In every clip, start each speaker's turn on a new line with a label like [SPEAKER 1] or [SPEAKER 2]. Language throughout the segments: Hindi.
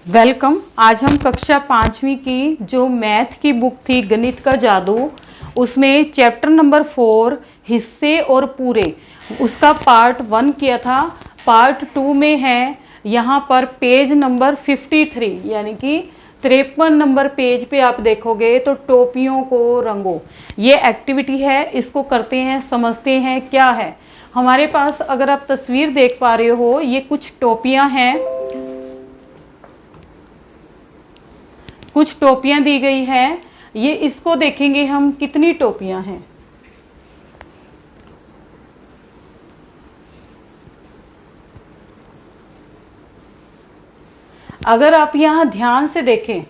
[SPEAKER 1] वेलकम। आज हम कक्षा 5वीं की जो मैथ की बुक थी गणित का जादू, उसमें चैप्टर नंबर 4 हिस्से और पूरे, उसका पार्ट 1 किया था। पार्ट 2 में है यहाँ पर पेज नंबर 53 यानी कि 53 नंबर पेज पे आप देखोगे तो टोपियों को रंगो, ये एक्टिविटी है। इसको करते हैं, समझते हैं क्या है। हमारे पास अगर आप तस्वीर देख पा रहे हो, ये कुछ टोपियां हैं, कुछ टोपियां दी गई हैं। ये इसको देखेंगे हम कितनी टोपियां हैं। अगर आप यहां ध्यान से देखें,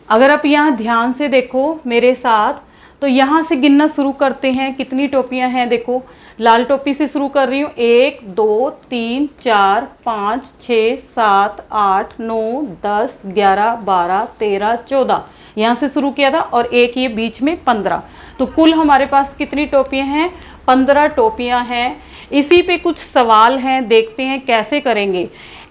[SPEAKER 1] अगर आप यहां ध्यान से देखो मेरे साथ, तो यहां से गिनना शुरू करते हैं। कितनी टोपियां हैं देखो, लाल टोपी से शुरू कर रही हूँ। 1 2 3 4 5 6 7 8 9 10 11 12 13 14, यहाँ से शुरू किया था, और एक ये बीच में 15। तो कुल हमारे पास कितनी टोपियां हैं? 15 टोपियां हैं। इसी पे कुछ सवाल हैं, देखते हैं कैसे करेंगे।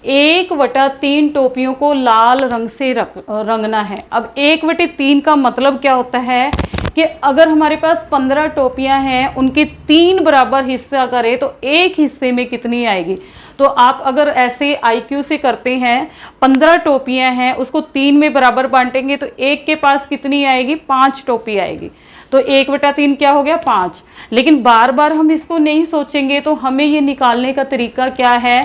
[SPEAKER 1] 1/3 टोपियों को लाल रंग से रंगना है। अब 1/3 का मतलब क्या होता है कि अगर हमारे पास 15 टोपियां हैं, उनके 3 बराबर हिस्सा करें तो एक हिस्से में कितनी आएगी। तो आप अगर ऐसे IQ से करते हैं, 15 टोपियां हैं, उसको 3 में बराबर बांटेंगे तो एक के पास कितनी आएगी? 5 टोपी आएगी। तो 1/3 क्या हो गया? 5। लेकिन बार बार हम इसको नहीं सोचेंगे, तो हमें ये निकालने का तरीका क्या है?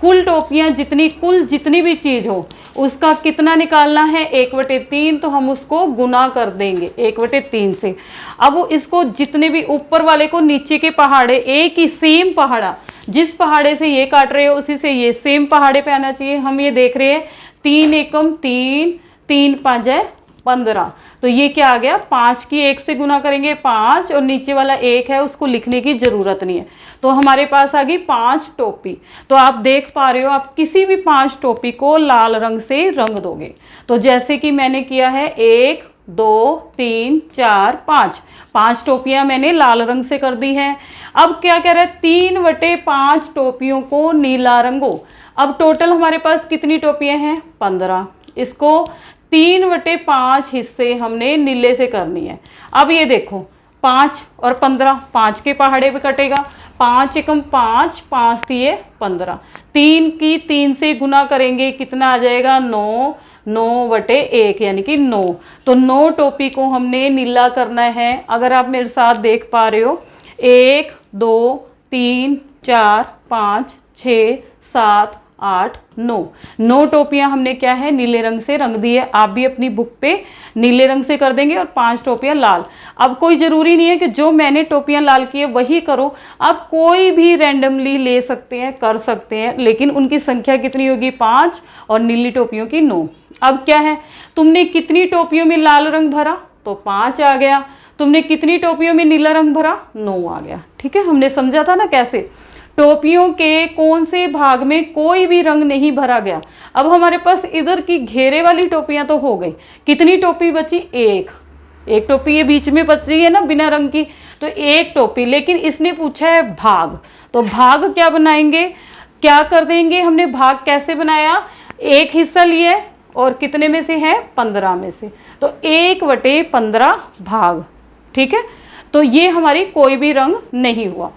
[SPEAKER 1] कुल टोपियां जितनी, कुल जितनी भी चीज हो, उसका कितना निकालना है? 1/3। तो हम उसको गुना कर देंगे 1/3 से। अब इसको जितने भी ऊपर वाले को नीचे के पहाड़े, एक ही सेम पहाड़ा, जिस पहाड़े से ये काट रहे हो उसी से ये सेम पहाड़े पे आना चाहिए। हम ये देख रहे हैं 3 एकम 3, 3 5 है 15। तो ये क्या आ गया? 5 की 1 से गुना करेंगे 5, और नीचे वाला 1 है उसको लिखने की जरूरत नहीं है। तो हमारे पास आ गई 5 टोपी। तो आप देख पा रहे हो, आप किसी भी 5 टोपी को लाल रंग से रंग दोगे। तो जैसे कि मैंने किया है 1 2 3 4 5, 5 टोपियां मैंने लाल रंग से कर दी हैं। अब क्या कह रहा है? 3/5 टोपियों को नीला रंगो। अब टोटल हमारे पास कितनी टोपियां हैं? 15। इसको 3/5 हिस्से हमने नीले से करनी है। अब ये देखो, 5 और 15, 5 के पहाड़े पे कटेगा। 5 एकम 5, 5 दिए 15। 3 की 3 से गुना करेंगे, कितना आ जाएगा? 9, 9/1 यानी कि 9। तो 9 टोपी को हमने नीला करना है। अगर आप मेरे साथ देख पा रहे हो, 1 2 3 4 5 6 7 8 9 टोपियां हमने क्या है? नीले रंग से रंग दी है। आप भी अपनी बुक पे नीले रंग से कर देंगे, और 5 टोपियां लाल। अब कोई जरूरी नहीं है कि जो मैंने टोपियां लाल की है वही करो, आप कोई भी रैंडमली ले सकते हैं, कर सकते हैं, लेकिन उनकी संख्या कितनी होगी? 5, और नीली टोपियों की 9। अब क्या है, तुमने कितनी टोपियों में लाल रंग भरा? तो 5 आ गया। तुमने कितनी टोपियों में नीला रंग भरा? 9 आ गया। ठीक है, हमने समझा था ना कैसे। टोपियों के कौन से भाग में कोई भी रंग नहीं भरा गया। अब हमारे पास इधर की घेरे वाली टोपियां तो हो गई। कितनी टोपी बची? एक टोपी ये बीच में बच रही है ना बिना रंग की, तो एक टोपी। लेकिन इसने पूछा है भाग, तो भाग क्या बनाएंगे? क्या कर देंगे? हमने भाग कैसे बनाया? एक हिस्सा लिया, और कितने में से है? 15 में से। तो 1/15 भाग। ठीक है, तो ये हमारी कोई भी रंग नहीं हुआ।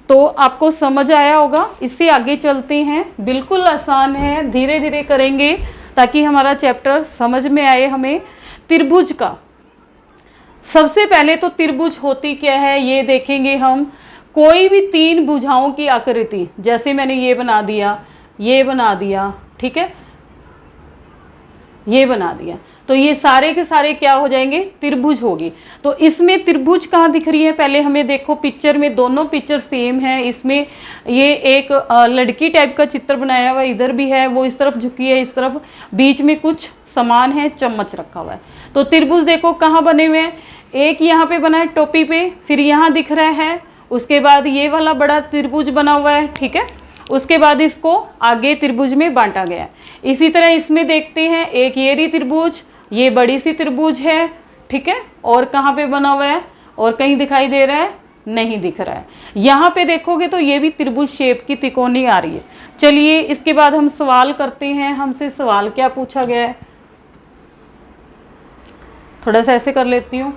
[SPEAKER 1] तो आपको समझ आया होगा। इससे आगे चलते हैं। बिल्कुल आसान है, धीरे धीरे करेंगे ताकि हमारा चैप्टर समझ में आए हमें। त्रिभुज का सबसे पहले तो त्रिभुज होती क्या है ये देखेंगे हम। कोई भी 3 भुजाओं की आकृति, जैसे मैंने ये बना दिया, ये बना दिया, ठीक है, ये बना दिया, तो ये सारे के सारे क्या हो जाएंगे? त्रिभुज होगी। तो इसमें त्रिभुज कहाँ दिख रही है? पहले हमें देखो पिक्चर में, दोनों पिक्चर सेम है। इसमें ये एक लड़की टाइप का चित्र बनाया हुआ, इधर भी है, वो इस तरफ झुकी है, इस तरफ, बीच में कुछ सामान है, चम्मच रखा हुआ है। तो त्रिभुज देखो कहाँ बने हुए हैं। एक यहाँ पे बना है टोपी पे, फिर यहाँ दिख रहा है, उसके बाद ये वाला बड़ा त्रिभुज बना हुआ है। ठीक है, उसके बाद इसको आगे त्रिभुज में बांटा गया है। इसी तरह इसमें देखते हैं, एक ये त्रिभुज, ये बड़ी सी त्रिभुज है। ठीक है, और कहाँ पे बना हुआ है? और कहीं दिखाई दे रहा है? नहीं दिख रहा है। यहाँ पे देखोगे तो ये भी त्रिभुज शेप की त्रिकोणी आ रही है। चलिए इसके बाद हम सवाल करते हैं। हमसे सवाल क्या पूछा गया है, थोड़ा सा ऐसे कर लेती हूँ,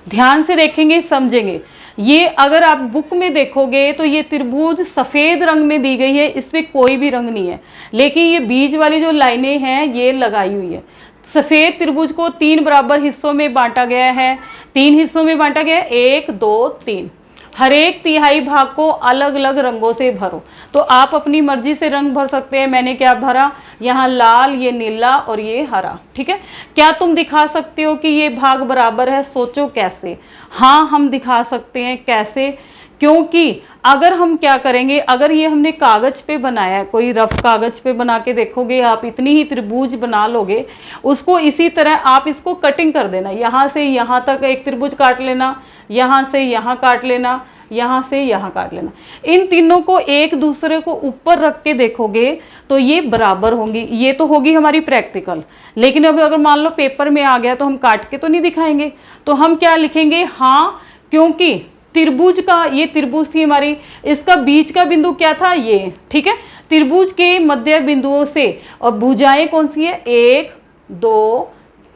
[SPEAKER 1] ध्यान से देखेंगे समझेंगे। ये अगर आप बुक में देखोगे तो ये त्रिभुज सफेद रंग में दी गई है, इसमें कोई भी रंग नहीं है, लेकिन ये बीच वाली जो लाइनें हैं ये लगाई हुई है। सफेद त्रिभुज को 3 बराबर हिस्सों में बांटा गया है। 3 हिस्सों में बांटा गया है, 1 2 3। हर एक तिहाई भाग को अलग अलग रंगों से भरो। तो आप अपनी मर्जी से रंग भर सकते हैं। मैंने क्या भरा, यहाँ लाल, ये नीला और ये हरा। ठीक है, क्या तुम दिखा सकते हो कि ये भाग बराबर है? सोचो कैसे। हाँ, हम दिखा सकते हैं। कैसे? क्योंकि अगर हम क्या करेंगे, अगर ये हमने कागज पे बनाया है, कोई रफ कागज पे बना के देखोगे आप, इतनी ही त्रिभुज बना लोगे, उसको इसी तरह आप इसको कटिंग कर देना। यहाँ से यहाँ तक एक त्रिभुज काट लेना, यहाँ से यहाँ काट लेना, यहाँ से यहाँ काट लेना। इन तीनों को एक दूसरे को ऊपर रख के देखोगे तो ये बराबर होंगी। ये तो होगी हमारी प्रैक्टिकल, लेकिन अब अगर मान लो पेपर में आ गया तो हम काट के तो नहीं दिखाएंगे। तो हम क्या लिखेंगे, हाँ, क्योंकि त्रिभुज का, ये त्रिभुज थी हमारी, इसका बीच का बिंदु क्या था, ये। ठीक है, त्रिभुज के मध्य बिंदुओं से, और भुजाएं कौन सी है, 1 2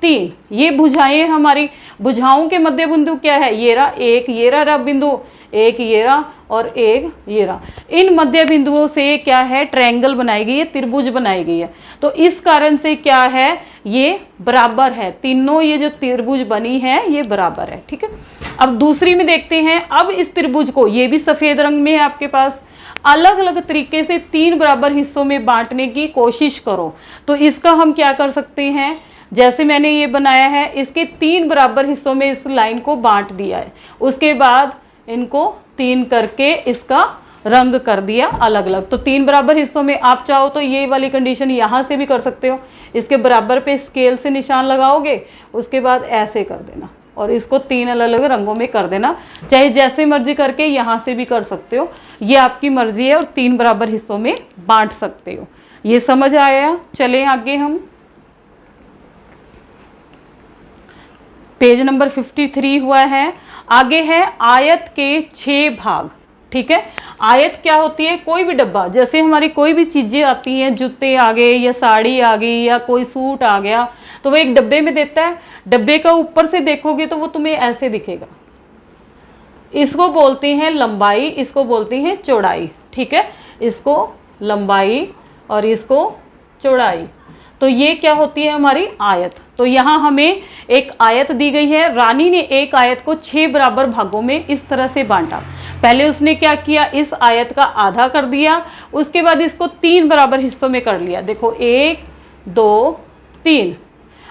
[SPEAKER 1] 3, ये भुजाएं हमारी। भुजाओं के मध्य बिंदु क्या है, ये रहा, एक ये रहा बिंदु, एक ये रहा और एक ये रहा। इन मध्य बिंदुओं से क्या है, ट्रायंगल बनाई गई है, त्रिभुज बनाई गई है। तो इस कारण से क्या है, ये बराबर है। तीनों ये जो त्रिभुज बनी है ये बराबर है। ठीक है, अब दूसरी में देखते हैं। अब इस त्रिभुज को, ये भी सफेद रंग में है आपके पास, अलग अलग तरीके से 3 बराबर हिस्सों में बांटने की कोशिश करो। तो इसका हम क्या कर सकते हैं, जैसे मैंने ये बनाया है, इसके 3 बराबर हिस्सों में इस लाइन को बांट दिया है। उसके बाद इनको 3 करके इसका रंग कर दिया अलग अलग। तो 3 बराबर हिस्सों में आप चाहो तो ये वाली कंडीशन यहाँ से भी कर सकते हो। इसके बराबर पे स्केल से निशान लगाओगे, उसके बाद ऐसे कर देना और इसको 3 अलग अलग रंगों में कर देना। चाहे जैसे मर्जी करके यहाँ से भी कर सकते हो, ये आपकी मर्जी है। और 3 बराबर हिस्सों में बांट सकते हो। ये समझ आया? चलें आगे हम पेज नंबर 53 हुआ है। आगे है आयत के 6 भाग। ठीक है, आयत क्या होती है, कोई भी डब्बा, जैसे हमारी कोई भी चीजें आती हैं, जूते आ गए या साड़ी आ गई या कोई सूट आ गया, तो वो एक डब्बे में देता है। डब्बे का ऊपर से देखोगे तो वो तुम्हें ऐसे दिखेगा। इसको बोलते हैं लंबाई, इसको बोलते हैं चौड़ाई। ठीक है, इसको लंबाई और इसको चौड़ाई। तो ये क्या होती है, हमारी आयत। तो यहाँ हमें एक आयत दी गई है। रानी ने एक आयत को 6 बराबर भागों में इस तरह से बांटा। पहले उसने क्या किया, इस आयत का आधा कर दिया, उसके बाद इसको 3 बराबर हिस्सों में कर लिया। देखो 1 2 3।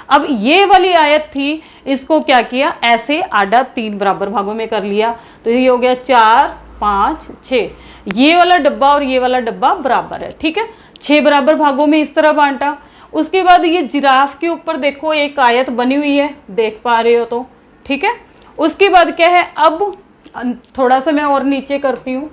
[SPEAKER 1] अब ये वाली आयत थी, इसको क्या किया, ऐसे आधा 3 बराबर भागों में कर लिया। तो ये हो गया 4 5 6। ये वाला डब्बा और ये वाला डब्बा बराबर है। ठीक है, 6 बराबर भागों में इस तरह बांटा। उसके बाद ये जिराफ के ऊपर देखो एक आयत बनी हुई है, देख पा रहे हो तो। ठीक है, उसके बाद क्या है, अब थोड़ा सा मैं और नीचे करती हूँ।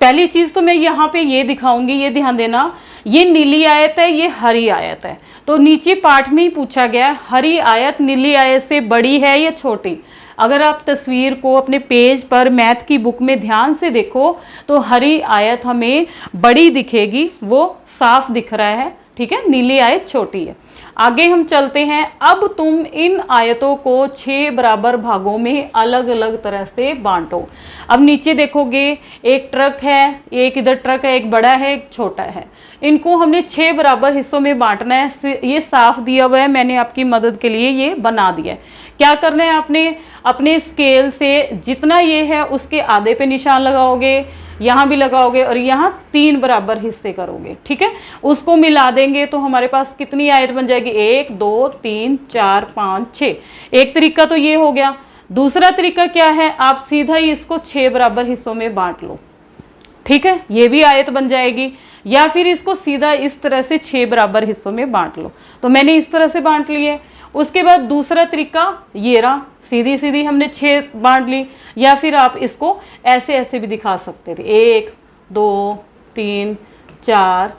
[SPEAKER 1] पहली चीज तो मैं यहाँ पे ये दिखाऊंगी, ये ध्यान देना, ये नीली आयत है, ये हरी आयत है। तो नीचे पाठ में ही पूछा गया है, हरी आयत नीली आयत से बड़ी है या छोटी। अगर आप तस्वीर को अपने पेज पर मैथ की बुक में ध्यान से देखो तो हरी आयत हमें बड़ी दिखेगी, वो साफ दिख रहा है। ठीक है, नीली आयत छोटी है। आगे हम चलते हैं। अब तुम इन आयतों को 6 बराबर भागों में अलग अलग तरह से बांटो। अब नीचे देखोगे एक ट्रक है, एक इधर ट्रक है, एक बड़ा है एक छोटा है। इनको हमने 6 बराबर हिस्सों में बांटना है। ये साफ दिया हुआ है, मैंने आपकी मदद के लिए ये बना दिया है। क्या करना है, आपने अपने स्केल से जितना ये है उसके आधे पे निशान लगाओगे, यहाँ भी लगाओगे और यहाँ 3 बराबर हिस्से करोगे। ठीक है, उसको मिला देंगे तो हमारे पास कितनी आयत बन जाएगी, 1 2 3 4 5 6। एक तरीका तो ये हो गया। दूसरा तरीका क्या है, आप सीधा ही इसको 6 बराबर हिस्सों में बांट लो। ठीक है, ये भी आयत बन जाएगी। या फिर इसको सीधा इस तरह से 6 बराबर हिस्सों में बांट लो। तो मैंने इस तरह से बांट लिए। उसके बाद दूसरा तरीका ये रहा, सीधी सीधी हमने 6 बांट ली। या फिर आप इसको ऐसे ऐसे भी दिखा सकते थे, 1 2 3 4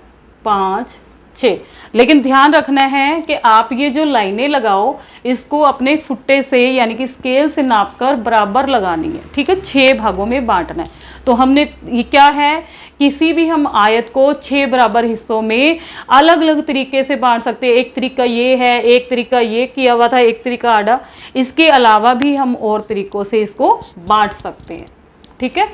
[SPEAKER 1] 5 6। लेकिन ध्यान रखना है कि आप ये जो लाइनें लगाओ इसको अपने फुट्टे से यानी कि स्केल से नापकर बराबर लगानी है, ठीक है। 6 भागों में बांटना है। तो हमने ये क्या है, किसी भी हम आयत को 6 बराबर हिस्सों में अलग अलग तरीके से बांट सकते हैं। एक तरीका ये है, एक तरीका ये किया हुआ था, एक तरीका आड़ा। इसके अलावा भी हम और तरीकों से इसको बांट सकते हैं, ठीक है।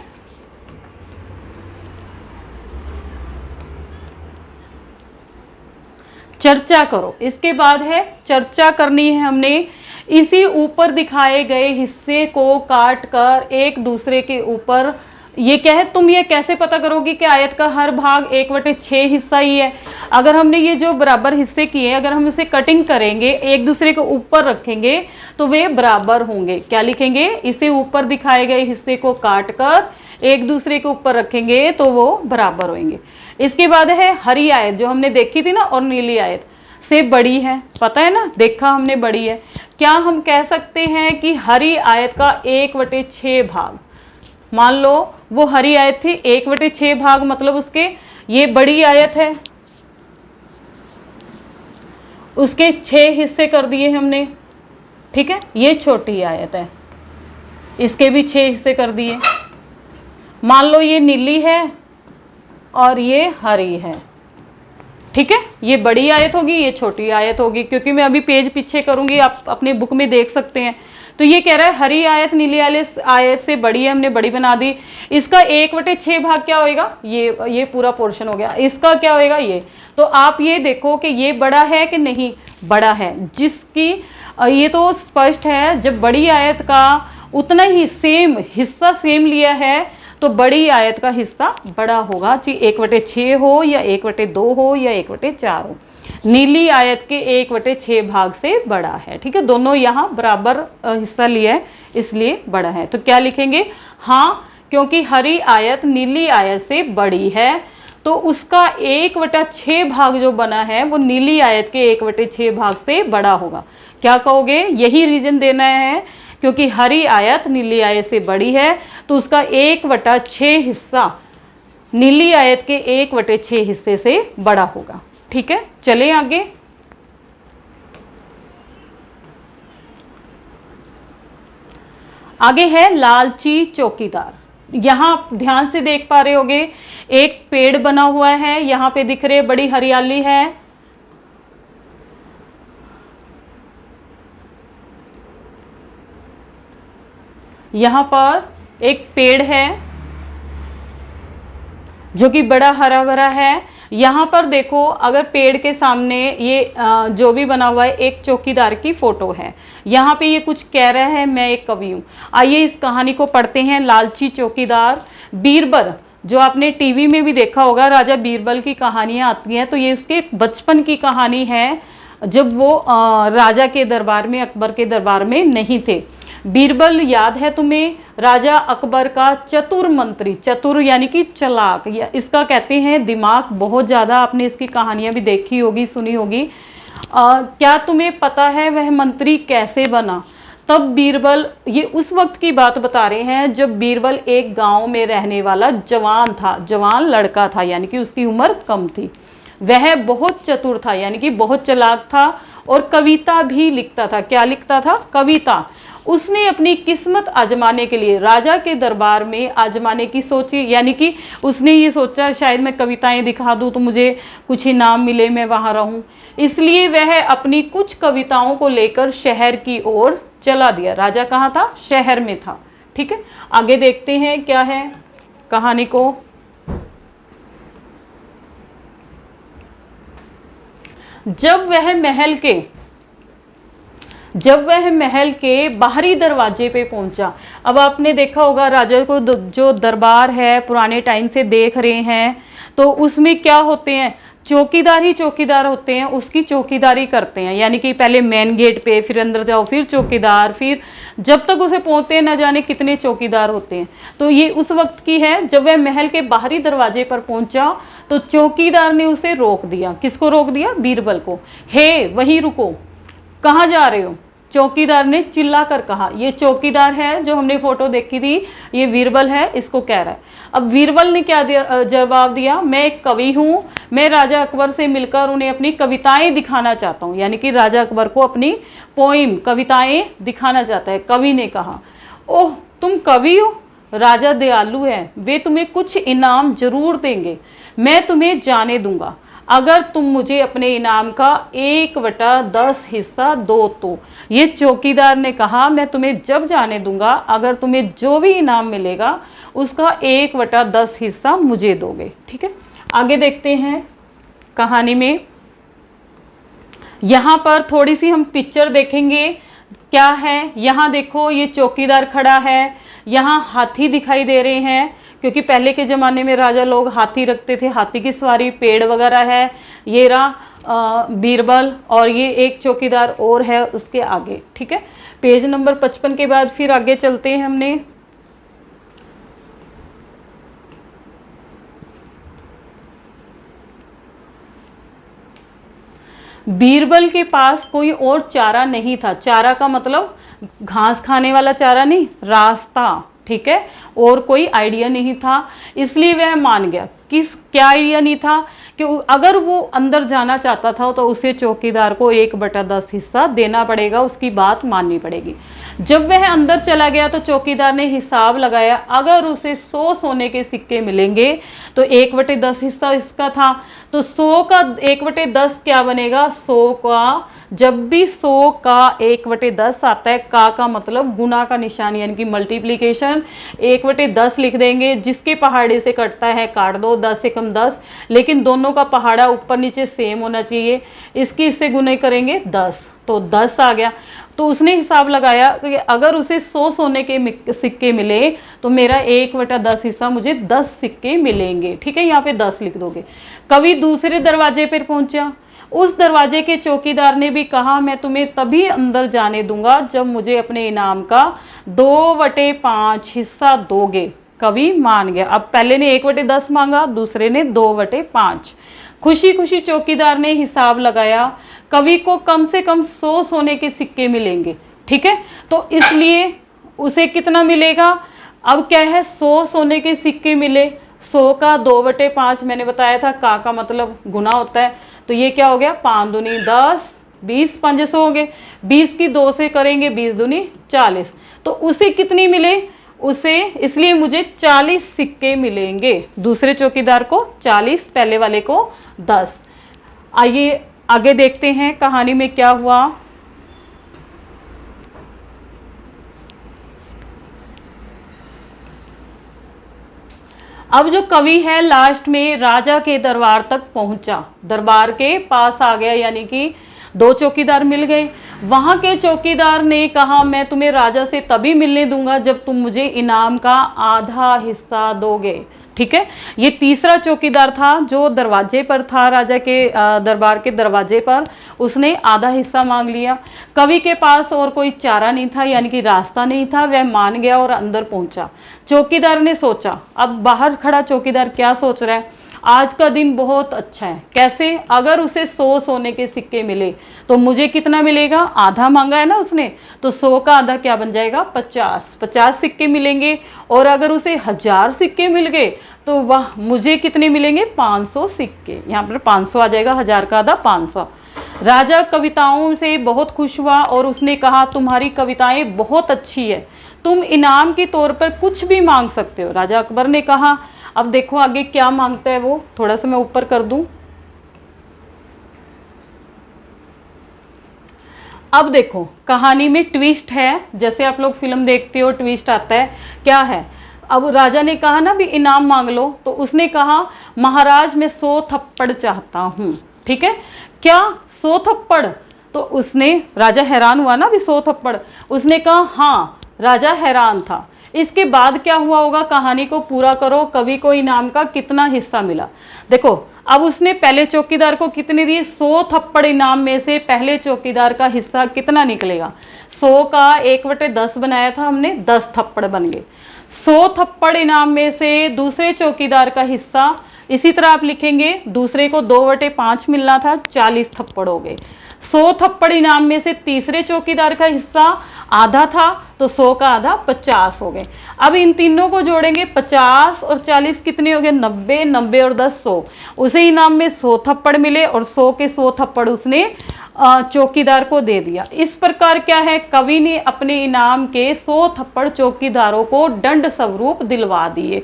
[SPEAKER 1] चर्चा करो, इसके बाद है चर्चा करनी है हमने। इसी ऊपर दिखाए गए हिस्से को काट कर एक दूसरे के ऊपर, ये क्या है, तुम ये कैसे पता करोगे कि आयत का हर भाग 1/6 हिस्सा ही है। अगर हमने ये जो बराबर हिस्से किए, अगर हम इसे कटिंग करेंगे, एक दूसरे के ऊपर रखेंगे तो वे बराबर होंगे। क्या लिखेंगे, इसे ऊपर दिखाए गए हिस्से को काट कर एक दूसरे के ऊपर रखेंगे तो वो बराबर होंगे। इसके बाद है हरी आयत, जो हमने देखी थी ना, और नीली आयत से बड़ी है, पता है ना, देखा हमने बड़ी है। क्या हम कह सकते हैं कि हरी आयत का 1/6 भाग, मान लो वो हरी आयत थी, 1/6 भाग मतलब उसके, ये बड़ी आयत है, उसके 6 हिस्से कर दिए हमने, ठीक है। ये छोटी आयत है, इसके भी 6 हिस्से कर दिए। मान लो ये नीली है और ये हरी है, ठीक है। ये बड़ी आयत होगी, ये छोटी आयत होगी, क्योंकि मैं अभी पेज पीछे करूंगी, आप अपने बुक में देख सकते हैं। तो ये कह रहा है हरी आयत नीली आयत से बड़ी है, हमने बड़ी बना दी। इसका 1/6 भाग क्या होएगा, ये पूरा पोर्शन हो गया। इसका क्या होएगा, ये। तो आप ये देखो कि ये बड़ा है कि नहीं, बड़ा है, जिसकी ये तो स्पष्ट है, जब बड़ी आयत का उतना ही सेम हिस्सा सेम लिया है तो बड़ी आयत का हिस्सा बड़ा होगा, चाहे 1/6 हो या 1/2 हो या 1/4 हो। नीली आयत के 1/6 भाग से बड़ा है, ठीक है। दोनों यहाँ बराबर हिस्सा लिया है इसलिए बड़ा है। तो क्या लिखेंगे, हाँ, क्योंकि हरी आयत नीली आयत से बड़ी है तो उसका 1/6 भाग जो बना है वो नीली आयत के 1/6 भाग से बड़ा होगा। क्या कहोगे, यही रीजन देना है, क्योंकि हरी आयत नीली आयत से बड़ी है तो उसका 1/6 हिस्सा नीली आयत के 1/6 हिस्से से बड़ा होगा, ठीक है। चले आगे। आगे है लालची चौकीदार। यहां ध्यान से देख पा रहे होगे, एक पेड़ बना हुआ है, यहां पे दिख रहे, बड़ी हरियाली है। यहां पर एक पेड़ है जो कि बड़ा हरा भरा है। यहाँ पर देखो, अगर पेड़ के सामने ये जो भी बना हुआ है, एक चौकीदार की फोटो है। यहाँ पे ये कुछ कह रहा है, मैं एक कवि हूँ। आइए इस कहानी को पढ़ते हैं। लालची चौकीदार। बीरबल, जो आपने टीवी में भी देखा होगा, राजा बीरबल की कहानियाँ आती हैं, तो ये उसके बचपन की कहानी है, जब वो राजा के दरबार में, अकबर के दरबार में नहीं थे। बीरबल याद है तुम्हें, राजा अकबर का चतुर मंत्री, चतुर यानी कि चालाक, या इसका कहते हैं दिमाग बहुत ज़्यादा। आपने इसकी कहानियां भी देखी होगी, सुनी होगी। क्या तुम्हें पता है वह मंत्री कैसे बना? तब बीरबल, ये उस वक्त की बात बता रहे हैं जब बीरबल एक गांव में रहने वाला जवान था, जवान लड़का था, यानी कि उसकी उम्र कम थी। वह बहुत चतुर था, यानी कि बहुत चालाक था, और कविता भी लिखता था। क्या लिखता था? कविता। उसने अपनी किस्मत आजमाने के लिए राजा के दरबार में आजमाने की सोची, यानी कि उसने ये सोचा शायद मैं कविताएं दिखा दूं तो मुझे कुछ इनाम मिले, मैं वहां रहूं। इसलिए वह अपनी कुछ कविताओं को लेकर शहर की ओर चला दिया। राजा कहाँ था? शहर में था, ठीक है। आगे देखते हैं क्या है कहानी को। जब वह महल के बाहरी दरवाजे पे पहुंचा। अब आपने देखा होगा, राजा को जो दरबार है पुराने टाइम से देख रहे हैं, तो उसमें क्या होते हैं, चौकीदार ही चौकीदार होते हैं, उसकी चौकीदारी करते हैं। यानी कि पहले मेन गेट पे, फिर अंदर जाओ, फिर चौकीदार, फिर जब तक उसे पहुंचते हैं न जाने कितने चौकीदार होते हैं। तो ये उस वक्त की है, जब वह महल के बाहरी दरवाजे पर पहुंचा तो चौकीदार ने उसे रोक दिया। किसको रोक दिया? बीरबल को। हे, वहीं रुको, कहाँ जा रहे हो? चौकीदार ने चिल्ला कर कहा। ये चौकीदार है जो हमने फोटो देखी थी, ये बीरबल है, इसको कह रहा है। अब बीरबल ने क्या जवाब दिया, मैं एक कवि हूँ, मैं राजा अकबर से मिलकर उन्हें अपनी कविताएं दिखाना चाहता हूँ। यानी कि राजा अकबर को अपनी पोइम, कविताएं दिखाना चाहता है। कवि ने कहा, ओह तुम कवि हो, राजा दयालु है, वे तुम्हें कुछ इनाम जरूर देंगे, मैं तुम्हें जाने दूंगा अगर तुम मुझे अपने इनाम का 1/10 हिस्सा दो तो। ये चौकीदार ने कहा, मैं तुम्हें जब जाने दूंगा अगर तुम्हें जो भी इनाम मिलेगा उसका 1/10 हिस्सा मुझे दोगे। ठीक है, आगे देखते हैं कहानी में। यहाँ पर थोड़ी सी हम पिक्चर देखेंगे, क्या है, यहाँ देखो ये चौकीदार खड़ा है, यहाँ हाथी दिखाई दे रहे हैं, क्योंकि पहले के ज़माने में राजा लोग हाथी रखते थे, हाथी की सवारी, पेड़ वगैरह है। ये रहा बीरबल, और ये एक चौकीदार और है उसके आगे। ठीक है, पेज नंबर 55 के बाद फिर आगे चलते हैं हमने। बीरबल के पास कोई और चारा नहीं था। चारा का मतलब घास खाने वाला चारा नहीं, रास्ता। ठीक है, और कोई आइडिया नहीं था, इसलिए वह मान गया। क्या आइडिया नहीं था कि अगर वो अंदर जाना चाहता था तो उसे चौकीदार को 1/10 हिस्सा देना पड़ेगा, उसकी बात माननी पड़ेगी। जब वह अंदर चला गया तो चौकीदार ने हिसाब लगाया, अगर उसे 100 सोने के सिक्के मिलेंगे तो 1/10 हिस्सा इसका था, तो 100 का 1/10 क्या बनेगा, 100 का, जब भी 100 का 1/10 आता है, का मतलब गुना का निशान यानी कि मल्टीप्लीकेशन, 1/10 लिख देंगे। जिसके पहाड़े से कटता है काट दो, 10 से कम 10, लेकिन दोनों का पहाड़ा ऊपर नीचे सेम होना चाहिए। इसकी इससे गुने करेंगे 10, तो 10 आ गया। तो उसने हिसाब लगाया कि अगर उसे 100 सोने के सिक्के मिले तो मेरा 1/10 हिस्सा, मुझे 10 सिक्के मिलेंगे। ठीक है, यहाँ पे 10 लिख दोगे। कवि दूसरे दरवाजे पर पहुंचा। उस दरवाजे के चौकीदार ने भी कहा, मैं तुम्हें तभी अंदर जाने दूंगा जब मुझे अपने इनाम का 2/5 हिस्सा दोगे। कवि मान गया। अब पहले ने 1/10 मांगा, दूसरे ने 2/5। खुशी खुशी चौकीदार ने हिसाब लगाया, कवि को कम से कम 100 सोने के सिक्के मिलेंगे। ठीक है, तो इसलिए उसे कितना मिलेगा, अब क्या है, 100 सोने के सिक्के मिले। 100 का 2/5 मैंने बताया था, का मतलब गुना होता है, तो ये क्या हो गया, 5 दूनी 10, 20 500 हो गए। 20 की 2 से करेंगे, 20 दूनी 40, तो उसे कितनी मिले, उसे, इसलिए मुझे 40 सिक्के मिलेंगे। दूसरे चौकीदार को 40, पहले वाले को 10। आइए आगे देखते हैं कहानी में क्या हुआ। अब जो कवि है लास्ट में राजा के दरबार तक पहुंचा, दरबार के पास आ गया, यानी कि 2 चौकीदार मिल गए। वहां के चौकीदार ने कहा, मैं तुम्हें राजा से तभी मिलने दूंगा जब तुम मुझे इनाम का आधा हिस्सा दोगे। ठीक है, ये तीसरा चौकीदार था जो दरवाजे पर था, राजा के दरबार के दरवाजे पर, उसने आधा हिस्सा मांग लिया। कवि के पास और कोई चारा नहीं था, यानी कि रास्ता नहीं था, वह मान गया और अंदर पहुंचा। चौकीदार ने सोचा, अब बाहर खड़ा चौकीदार क्या सोच रहा है, आज का दिन बहुत अच्छा है। कैसे, अगर उसे 100 सोने के सिक्के मिले तो मुझे कितना मिलेगा, आधा मांगा है ना उसने, तो 100 का आधा क्या बन जाएगा, 50 सिक्के मिलेंगे। और अगर उसे 1000 सिक्के मिल गए तो वाह, मुझे कितने मिलेंगे, 500 सिक्के। यहाँ पर 500 आ जाएगा, 1000 का आधा 500। राजा कविताओं से बहुत खुश हुआ और उसने कहा, तुम्हारी कविताएं बहुत अच्छी है, तुम इनाम के तौर पर कुछ भी मांग सकते हो। राजा अकबर ने कहा, अब देखो आगे क्या मांगता है वो, थोड़ा सा मैं ऊपर कर दूं। अब देखो कहानी में ट्विस्ट है, जैसे आप लोग फिल्म देखते हो ट्विस्ट आता है, क्या है। अब राजा ने कहा ना भी इनाम मांग लो, तो उसने कहा, महाराज मैं 100 थप्पड़ चाहता हूँ। ठीक है, क्या 100 थप्पड़, तो उसने, राजा हैरान हुआ ना भी 100 थप्पड़, उसने कहा हाँ। राजा हैरान था। इसके बाद क्या हुआ होगा, कहानी को पूरा करो, कवि को इनाम का कितना हिस्सा मिला। देखो अब उसने पहले चौकीदार को कितने दिए, 100 थप्पड़ इनाम में से पहले चौकीदार का हिस्सा कितना निकलेगा, 100 का 1/10 बनाया था हमने, 10 थप्पड़ बन गए। 100 थप्पड़ इनाम में से दूसरे चौकीदार का हिस्सा, इसी तरह आप लिखेंगे, दूसरे को 2/5 मिलना था, 40 थप्पड़ हो गए। 100 थप्पड़ इनाम में से तीसरे चौकीदार का हिस्सा आधा था, तो 100 का आधा 50 हो गए। अब इन तीनों को जोड़ेंगे, 50 और 40 कितने हो गए 90, 90 और 10 100। उसे इनाम में 100 थप्पड़ मिले और 100 के 100 थप्पड़ उसने चौकीदार को दे दिया। इस प्रकार क्या है, कवि ने अपने इनाम के 100 थप्पड़ चौकीदारों को दंड स्वरूप दिलवा दिए।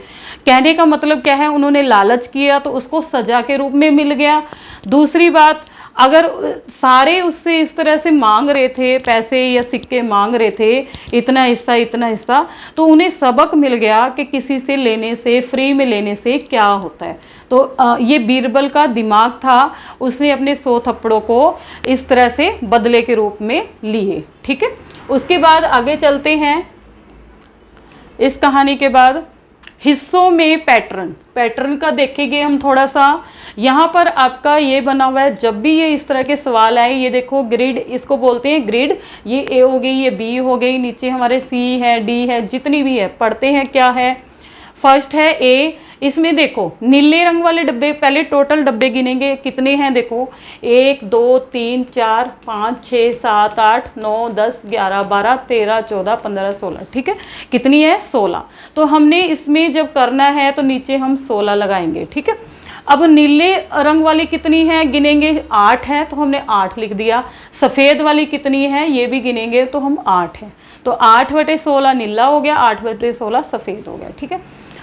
[SPEAKER 1] कहने का मतलब क्या है, उन्होंने लालच किया तो उसको सजा के रूप में मिल गया। दूसरी बात, अगर सारे उससे इस तरह से मांग रहे थे, पैसे या सिक्के मांग रहे थे, इतना हिस्सा इतना हिस्सा, तो उन्हें सबक मिल गया कि किसी से लेने से, फ्री में लेने से क्या होता है। तो ये बीरबल का दिमाग था, उसने अपने 100 थप्पड़ों को इस तरह से बदले के रूप में लिए। ठीक है, उसके बाद आगे चलते हैं। इस कहानी के बाद हिस्सों में पैटर्न, पैटर्न का देखेंगे हम थोड़ा सा। यहाँ पर आपका ये बना हुआ है, जब भी ये इस तरह के सवाल आए, ये देखो ग्रिड, इसको बोलते हैं ग्रिड। ये ए हो गई, ये बी हो गई, नीचे हमारे सी है, डी है, जितनी भी है पढ़ते हैं क्या है। फर्स्ट है ए, इसमें देखो नीले रंग वाले डब्बे, पहले टोटल डब्बे गिनेंगे कितने हैं। देखो 1 2 3 4 5 6 7 8 9 10 11 12 13 14 15 16। ठीक है, कितनी है 16। तो हमने इसमें जब करना है तो नीचे हम 16 लगाएंगे। ठीक है, अब नीले रंग वाली कितनी है गिनेंगे, 8 है तो हमने 8 लिख दिया। सफ़ेद वाली कितनी है ये भी गिनेंगे तो हम 8 है, तो 8/16 नीला हो गया, 8/16 सफ़ेद हो गया। ठीक है,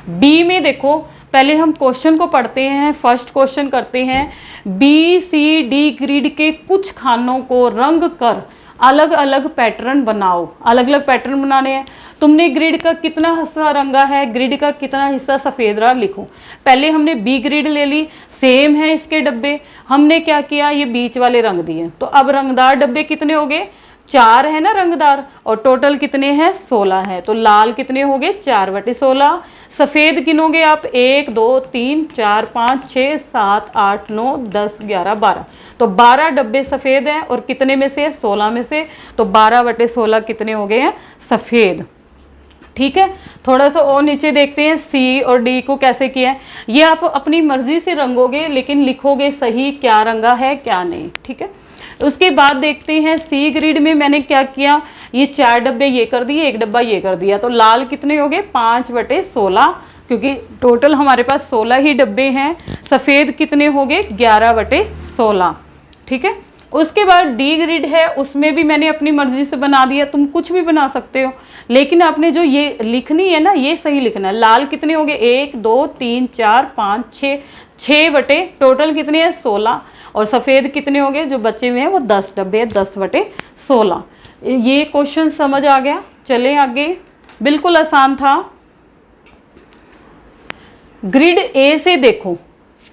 [SPEAKER 1] बी में देखो, पहले हम क्वेश्चन को पढ़ते हैं। फर्स्ट क्वेश्चन करते हैं, बी सी डी ग्रिड के कुछ खानों को रंग कर अलग अलग पैटर्न बनाओ। अलग अलग पैटर्न बनाने हैं। तुमने ग्रिड का कितना हिस्सा रंगा है, ग्रिड का कितना हिस्सा सफ़ेद रहा, लिखो। पहले हमने बी ग्रिड ले ली, सेम है इसके डब्बे, हमने क्या किया, ये बीच वाले रंग दिए। तो अब रंगदार डब्बे कितने हो गए, 4 है ना रंगदार, और टोटल कितने हैं 16 है। तो लाल कितने हो गए 4/16। सफ़ेद गिनोगे आप 1 2 3 4 5 6 7 8 9 10 11 12। तो 12 डब्बे सफ़ेद हैं, और कितने में से 16 में से, तो 12/16 कितने हो गए हैं सफ़ेद। ठीक है, थोड़ा सा और नीचे देखते हैं, सी और डी को कैसे किया है। ये आप अपनी मर्जी से रंगोगे, लेकिन लिखोगे सही क्या रंगा है क्या नहीं। ठीक है, उसके बाद देखते हैं सी ग्रिड में मैंने क्या किया, ये 4 डब्बे ये कर दिए, 1 डब्बा ये कर दिया। तो लाल कितने हो गए 5/16, क्योंकि टोटल हमारे पास 16 ही डब्बे हैं। सफ़ेद कितने हो गए 11/16। ठीक है, उसके बाद डी ग्रिड है, उसमें भी मैंने अपनी मर्जी से बना दिया। तुम कुछ भी बना सकते हो, लेकिन आपने जो ये लिखनी है ना, ये सही लिखना है। लाल कितने हो गए 1 2 3 4 5 6, 6 बटे टोटल कितने हैं 16, और सफ़ेद कितने हो गए जो बचे हुए हैं वो 10 डब्बे है, 10/16। ये क्वेश्चन समझ आ गया। चले आगे, बिल्कुल आसान था। ग्रिड ए से देखो,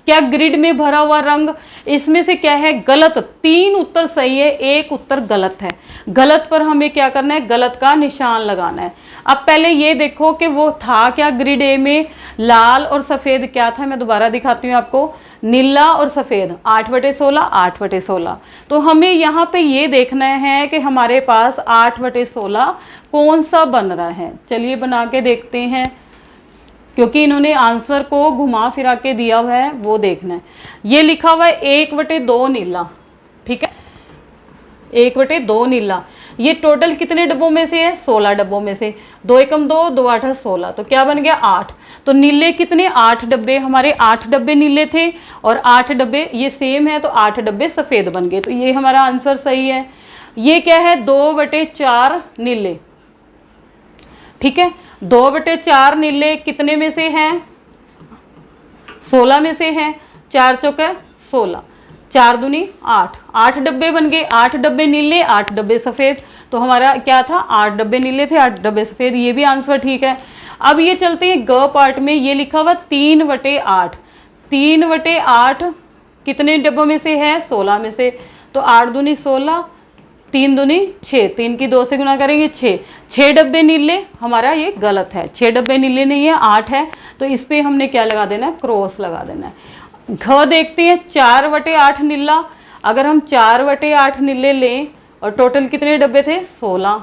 [SPEAKER 1] क्या ग्रिड में भरा हुआ रंग, इसमें से क्या है गलत, 3 उत्तर सही है, 1 उत्तर गलत है। गलत पर हमें क्या करना है, गलत का निशान लगाना है। अब पहले ये देखो कि वो था क्या ग्रिड ए में, लाल और सफ़ेद क्या था, मैं दोबारा दिखाती हूँ आपको। नीला और सफ़ेद 8/16, 8/16। तो हमें यहाँ पे ये देखना है कि हमारे पास 8/16 कौन सा बन रहा है। चलिए बना के देखते हैं, क्योंकि इन्होंने आंसर को घुमा फिरा के दिया हुआ है, वो देखना है। ये लिखा हुआ है 1/2 नीला। ठीक है, 1/2 नीला। ये टोटल कितने डब्बों में से है 16 डब्बों में से, 2 एकम 2 2 8 16, तो क्या बन गया 8। तो नीले कितने 8 डब्बे, हमारे 8 डब्बे नीले थे, और 8 डब्बे ये सेम है, तो 8 डब्बे सफ़ेद बन गए। तो ये हमारा आंसर सही है। ये क्या है 2/4 नीले। ठीक है, 2/4 नीले कितने में से हैं 16 में से हैं, 4 चौके 16, 4 दूनी 8, 8 डब्बे बन गए। 8 डब्बे नीले, 8 डब्बे सफ़ेद। तो हमारा क्या था 8 डब्बे नीले थे, 8 डब्बे सफ़ेद। ये भी आंसर ठीक है। अब ये चलते हैं ग पार्ट में। ये लिखा हुआ 3/8, 3/8 कितने डब्बों में से है 16 में से। तो 8 दूनी 16, 3 दूनी 6, 3 की 2 से गुना करेंगे 6, 6 डब्बे नीले, हमारा ये गलत है। 6 डब्बे नीले नहीं है, 8 है। तो इस पर हमने क्या लगा देना है, क्रॉस लगा देना है। घ देखते हैं 4/8 नीला। अगर हम 4/8 नीले लें, और टोटल कितने डब्बे थे 16,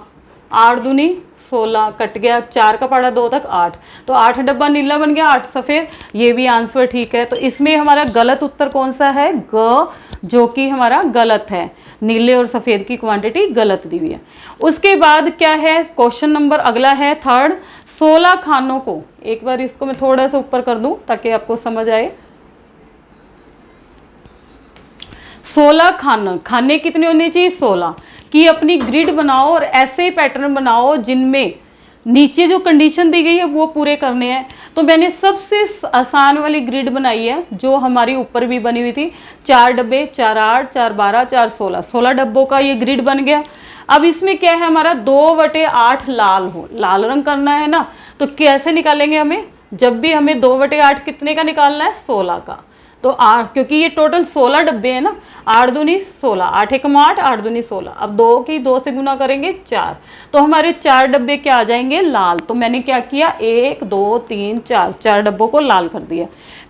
[SPEAKER 1] 8 दूनी 16, कट गया 4 का पड़ा 2 तक 8, तो 8 डब्बा नीला बन गया, 8 सफ़ेद। ये भी आंसर ठीक है। तो इसमें हमारा गलत उत्तर कौन सा है, ग जो कि हमारा गलत है, नीले और सफ़ेद की क्वांटिटी गलत दी हुई है। उसके बाद क्या है, क्वेश्चन नंबर अगला है थर्ड, 16 खानों को, एक बार इसको मैं थोड़ा सा ऊपर कर दूं ताकि आपको समझ आए। 16 खाने कितने होने चाहिए, 16 की अपनी ग्रिड बनाओ और ऐसे पैटर्न बनाओ जिनमें नीचे जो कंडीशन दी गई है वो पूरे करने हैं। तो मैंने सबसे आसान वाली ग्रिड बनाई है जो हमारी ऊपर भी बनी हुई थी, 4 डब्बे, 4 8, 4 12, 4 16, 16 डब्बों का ये ग्रिड बन गया। अब इसमें क्या है, हमारा 2/8 लाल रंग करना है ना, तो कैसे निकालेंगे हमें, जब भी हमें 2/8 कितने का निकालना है, 16 का। तो क्योंकि ये टोटल 16 डब्बे हैं ना, 8 दूनी 16, 8 एकम 8, 8 दूनी 16, अब 2 की 2 से गुना करेंगे 4, तो हमारे 4 डब्बे क्या आ जाएंगे, लाल। तो मैंने क्या किया, 1 2 3 4, 4 डब्बों को लाल कर दिया।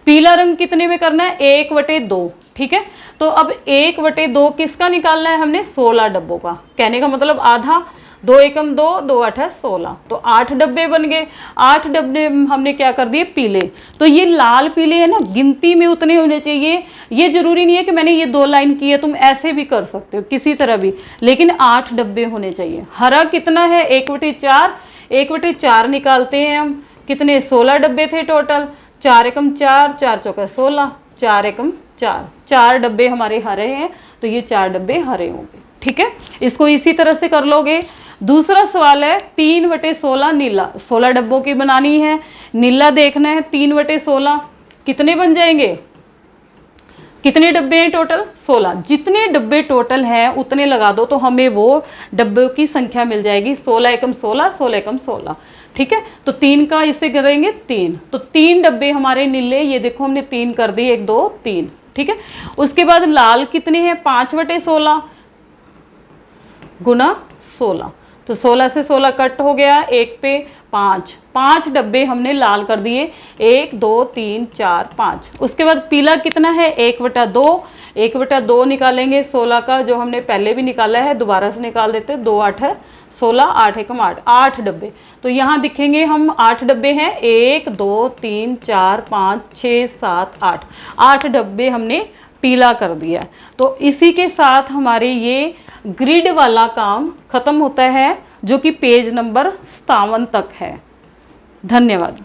[SPEAKER 1] पीला रंग कितने में करना है, 1/2, ठीक है। तो अब 1/2 किसका निकालना है हमने, 16 डब्बों का। कहने का मतलब आधा, 2 एकम 2, 2 8 16, तो 8 डब्बे बन गए। 8 डब्बे हमने क्या कर दिए, पीले। तो ये लाल पीले है ना, गिनती में उतने होने चाहिए। ये जरूरी नहीं है कि मैंने ये 2 लाइन की है, तुम ऐसे भी कर सकते हो किसी तरह भी, लेकिन 8 डब्बे होने चाहिए। हरा कितना है, 1/4, 1/4 निकालते हैं हम, कितने, 16 डब्बे थे टोटल, 4 एकम 4, 4 चौका 16, 4 एकम 4, 4 डब्बे हमारे हरे हैं, तो ये 4 डब्बे हरे होंगे, ठीक है। इसको इसी तरह से कर लोगे। दूसरा सवाल है 3/16 नीला, 16 डब्बों की बनानी है, नीला देखना है, 3/16 कितने बन जाएंगे, कितने डब्बे हैं टोटल, 16। जितने डब्बे टोटल हैं उतने लगा दो तो हमें वो डब्बों की संख्या मिल जाएगी, 16 एकम 16, 16 एकम 16, ठीक है। तो 3 का इससे करेंगे 3, तो 3 डब्बे हमारे नीले, ये देखो हमने 3 कर दिए, 1 2 3, ठीक है। उसके बाद लाल कितने हैं, 5/16 गुना 16, तो 16 से 16 कट हो गया, 1 पे 5, 5 डब्बे हमने लाल कर दिए, 1 2 3 4 5। उसके बाद पीला कितना है, 1/2, 1/2 निकालेंगे 16 का, जो हमने पहले भी निकाला है, दोबारा से निकाल देते, 2 8 16, 8 एकम 8, 8 डब्बे। तो यहाँ दिखेंगे हम 8 डब्बे हैं, 1 2 3 4 5 6 7 8, 8 डब्बे हमने पीला कर दिया। तो इसी के साथ हमारे ये ग्रिड वाला काम खत्म होता है, जो कि पेज नंबर 57 तक है। धन्यवाद।